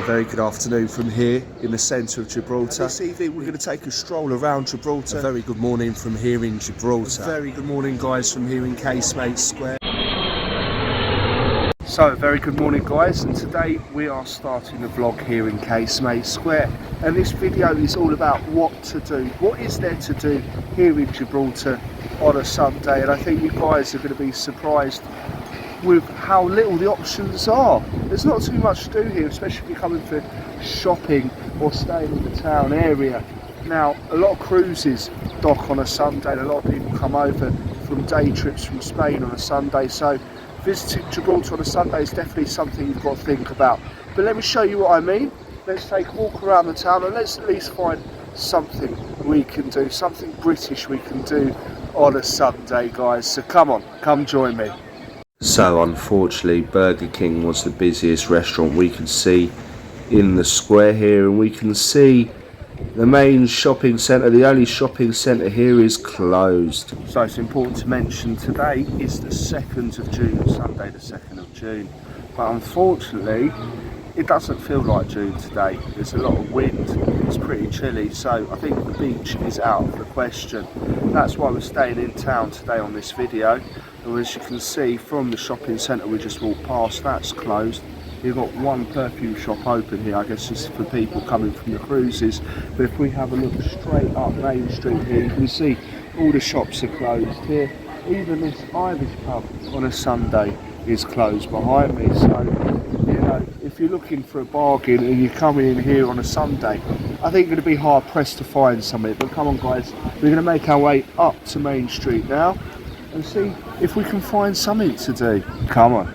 very good afternoon from here in the centre of Gibraltar. This evening we're going to take a stroll around Gibraltar. A very good morning from here in Gibraltar. A very good morning guys from here in Casemate Square. So, very good morning guys, and today we are starting the vlog here in Casemate Square, and this video is all about what to do. What is there to do here in Gibraltar on a Sunday, and I think you guys are going to be surprised with how little the options are. There's not too much to do here, especially if you're coming for shopping or staying in the town area. Now, a lot of cruises dock on a Sunday, and a lot of people come over from day trips from Spain on a Sunday, so visiting Gibraltar on a Sunday is definitely something you've got to think about. But let me show you what I mean. Let's take a walk around the town and let's at least find something we can do, something British we can do on a Sunday, guys. So come on, come join me. So unfortunately Burger King was the busiest restaurant we could see in the square here, and we can see the main shopping centre, the only shopping centre here, is closed. So it's important to mention today is the 2nd of June, Sunday the 2nd of June. But unfortunately it doesn't feel like June today. There's a lot of wind, it's pretty chilly, so I think the beach is out of the question. That's why we're staying in town today on this video. And as you can see from the shopping centre we just walked past, that's closed. You've got one perfume shop open here, I guess it's for people coming from the cruises. But if we have a look straight up Main Street here, you can see all the shops are closed here. Even this Irish pub on a Sunday is closed behind me. So, you know, if you're looking for a bargain and you're coming in here on a Sunday, I think you're going to be hard pressed to find something. But come on guys, we're going to make our way up to Main Street now and see if we can find something to do. Come on.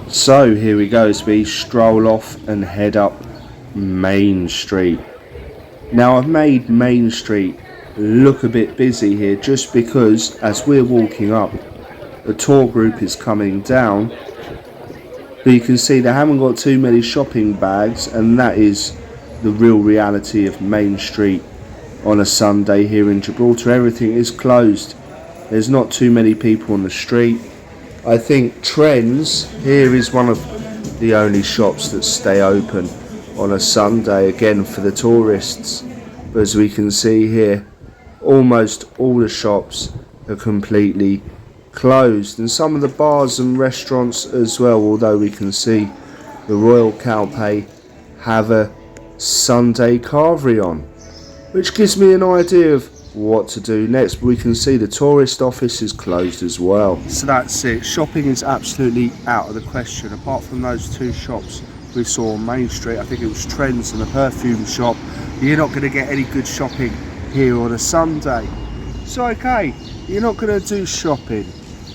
So here we go, as we stroll off and head up Main Street. Now I've made Main Street look a bit busy here just because as we're walking up, the tour group is coming down. But you can see they haven't got too many shopping bags, and that is the real reality of Main Street on a Sunday here in Gibraltar. Everything is closed. There's not too many people on the street. I think Trends here is one of the only shops that stay open on a Sunday, again for the tourists. But as we can see here, almost all the shops are completely closed, and some of the bars and restaurants as well, although we can see the Royal Calpe have a Sunday carvery on, which gives me an idea of what to do next. We can see the tourist office is closed as well. So that's it, shopping is absolutely out of the question. Apart from those two shops we saw on Main Street, I think it was Trends and a perfume shop, you're not going to get any good shopping here on a Sunday. So okay, you're not going to do shopping.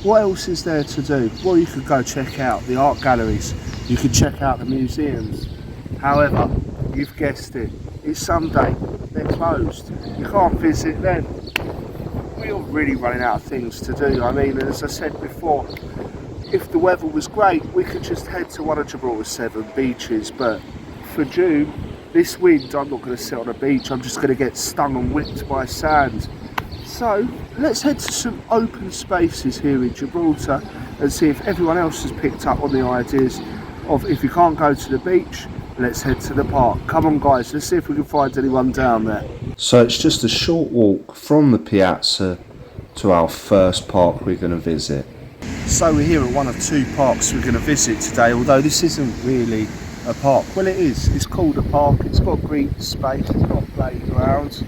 What else is there to do? Well, you could go check out the art galleries, you could check out the museums. However, you've guessed it, it's Sunday, they're closed. You can't visit them. We're really running out of things to do. I mean, as I said before, if the weather was great, we could just head to one of Gibraltar's 7 beaches. But for June, this wind, I'm not going to sit on a beach. I'm just going to get stung and whipped by sand. So let's head to some open spaces here in Gibraltar and see if everyone else has picked up on the ideas of, if you can't go to the beach, let's head to the park. Come on guys, let's see if we can find anyone down there. So it's just a short walk from the piazza to our first park we're going to visit. So we're here at one of 2 parks we're going to visit today, although this isn't really a park. Well, it is, it's called a park, it's got green space, it's got playgrounds,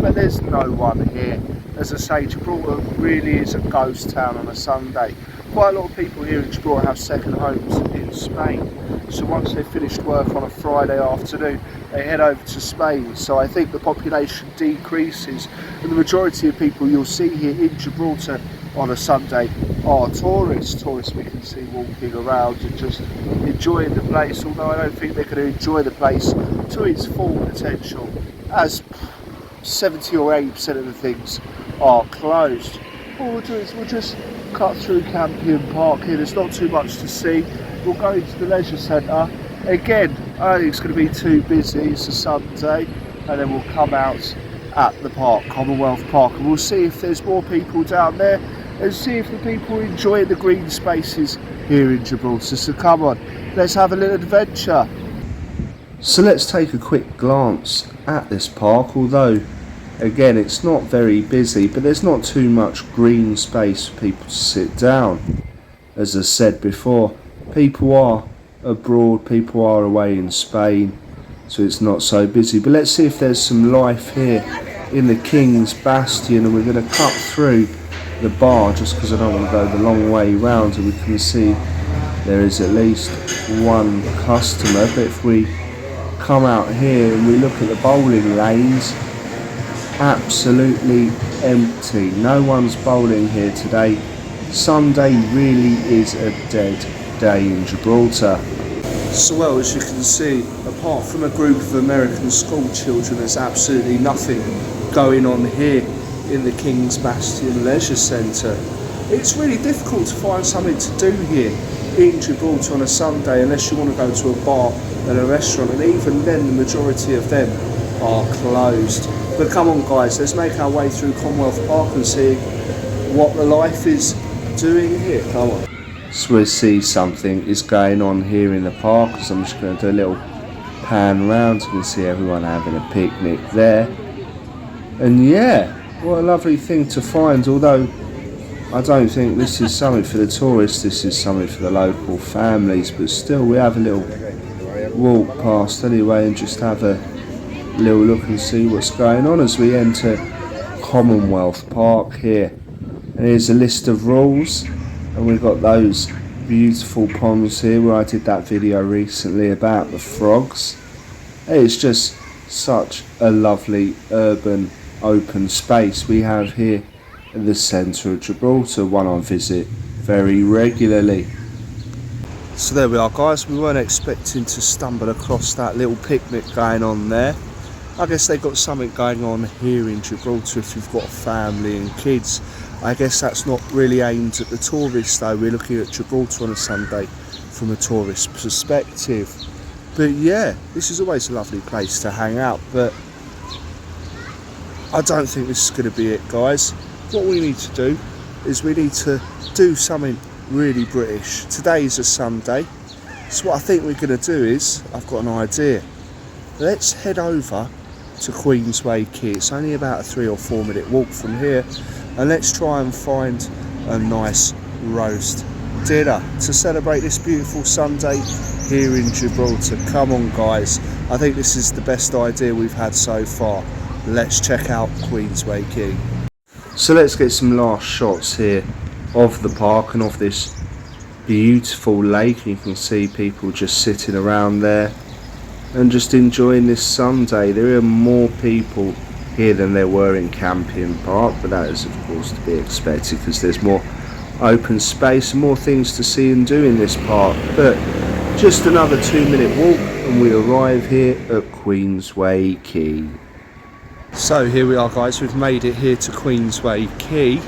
but there's no one here. As I say, Gibraltar really is a ghost town on a Sunday. Quite a lot of people here in Gibraltar have second homes in Spain, so once they've finished work on a Friday afternoon they head over to Spain. So I think the population decreases, and the majority of people you'll see here in Gibraltar on a Sunday are tourists we can see walking around and just enjoying the place, although I don't think they're going to enjoy the place to its full potential, as 70 or 80% of the things are closed. What we'll do is we'll just cut through Campion Park here. There's not too much to see. We'll go into the leisure centre. Again, I don't think it's going to be too busy, it's a Sunday, and then we'll come out at the park, Commonwealth Park, and we'll see if there's more people down there and see if the people enjoy the green spaces here in Gibraltar. So come on, let's have a little adventure. So let's take a quick glance at this park, although again it's not very busy, but there's not too much green space for people to sit down. As I said before, people are abroad, people are away in Spain, so it's not so busy. But let's see if there's some life here in the King's Bastion, and we're going to cut through the bar just because I don't want to go the long way round, and we can see there is at least one customer. But if we come out here and we look at the bowling lanes, absolutely empty. No one's bowling here today. Sunday really is a dead day in Gibraltar. So well, as you can see, apart from a group of American school children, there's absolutely nothing going on here in the King's Bastion Leisure Centre. It's really difficult to find something to do here in Gibraltar on a Sunday unless you want to go to a bar and a restaurant, and even then the majority of them are closed. But come on guys, let's make our way through Commonwealth Park and see what the life is doing here. Come on. So we see something is going on here in the park, so I'm just going to do a little pan round. You can see everyone having a picnic there. And yeah, what a lovely thing to find, although I don't think this is something for the tourists, this is something for the local families, but still we have a little walk past anyway and just have a little look and see what's going on as we enter Commonwealth Park here. And here's a list of rules, and we've got those beautiful ponds here where I did that video recently about the frogs. It's just such a lovely urban open space we have here in the centre of Gibraltar, one I visit very regularly. So there we are guys, we weren't expecting to stumble across that little picnic going on there. I guess they've got something going on here in Gibraltar if you've got a family and kids. I guess that's not really aimed at the tourists though, we're looking at Gibraltar on a Sunday from a tourist perspective. But yeah, this is always a lovely place to hang out, but I don't think this is going to be it guys. What we need to do is we need to do something really British. Today's a Sunday, so what I think we're going to do is, I've got an idea. Let's head over to Queensway Quay. It's only about a 3 or 4 minute walk from here, and let's try and find a nice roast dinner to celebrate this beautiful Sunday here in Gibraltar. Come on guys, I think this is the best idea we've had so far. Let's check out Queensway Quay. So let's get some last shots here of the park and of this beautiful lake. You can see people just sitting around there and just enjoying this Sunday. There are more people here than there were in Campion Park, but that is of course to be expected because there's more open space and more things to see and do in this park. But just another 2-minute walk and we arrive here at Queensway Quay. So here we are guys, we've made it here to Queensway Quay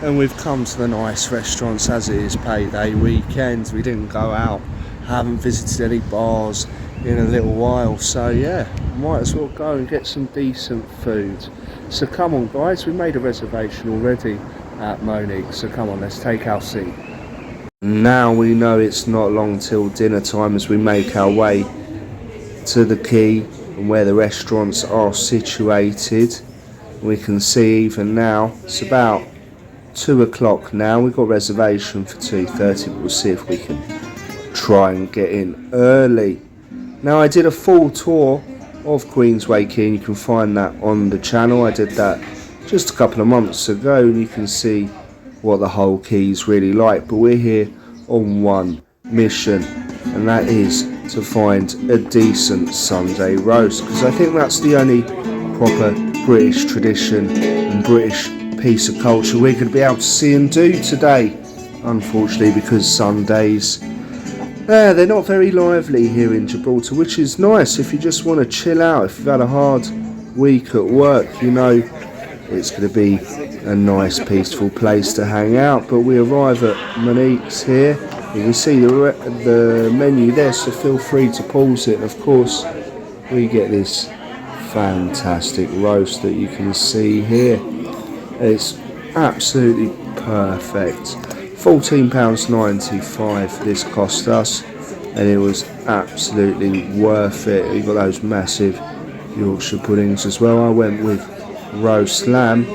and we've come to the nice restaurants as it is payday weekend. We didn't go out, haven't visited any bars in a little while, so yeah, might as well go and get some decent food. So come on guys, we made a reservation already at Monique, so come on, let's take our seat. Now we know it's not long till dinner time as we make our way to the quay and where the restaurants are situated. We can see even now it's about 2 o'clock now. We've got reservation for 2:30, but we'll see if we can try and get in early. Now I did a full tour of Queensway Quay and you can find that on the channel. I did that just a couple of months ago and you can see what the whole quay's really like, but we're here on one mission, and that is to find a decent Sunday roast, because I think that's the only proper British tradition and British piece of culture we're going to be able to see and do today. Unfortunately, because Sundays, they're not very lively here in Gibraltar, which is nice if you just want to chill out. If you've had a hard week at work, you know it's going to be a nice peaceful place to hang out. But we arrive at Monique's here. You can see the menu there, so feel free to pause it. And of course we get this fantastic roast that you can see here. It's absolutely perfect. £14.95 this cost us, and it was absolutely worth it. You've got those massive Yorkshire puddings as well. I went with roast lamb,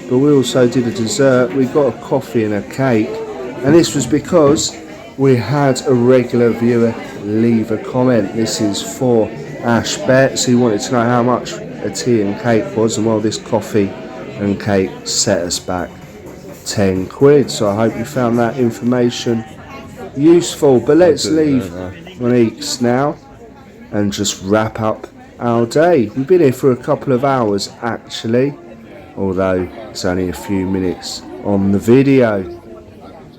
but we also did a dessert. We got a coffee and a cake, and this was because we had a regular viewer leave a comment. This is for Ash Betts, who wanted to know how much a tea and cake was, and well, this coffee and cake set us back 10 quid. So I hope you found that information useful. But let's leave Monique's now and just wrap up our day. We've been here for a couple of hours actually, although it's only a few minutes on the video.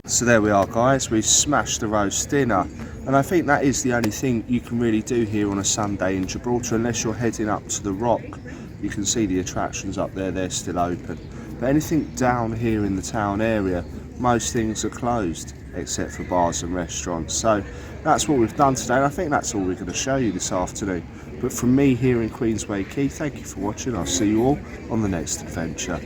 So there we are, guys, we've smashed the roast dinner, and I think that is the only thing you can really do here on a Sunday in Gibraltar, unless you're heading up to the Rock. You can see the attractions up there, they're still open, but anything down here in the town area, most things are closed except for bars and restaurants. So that's what we've done today, and I think that's all we're going to show you this afternoon. But from me here in Queensway Quay, thank you for watching. I'll see you all on the next adventure.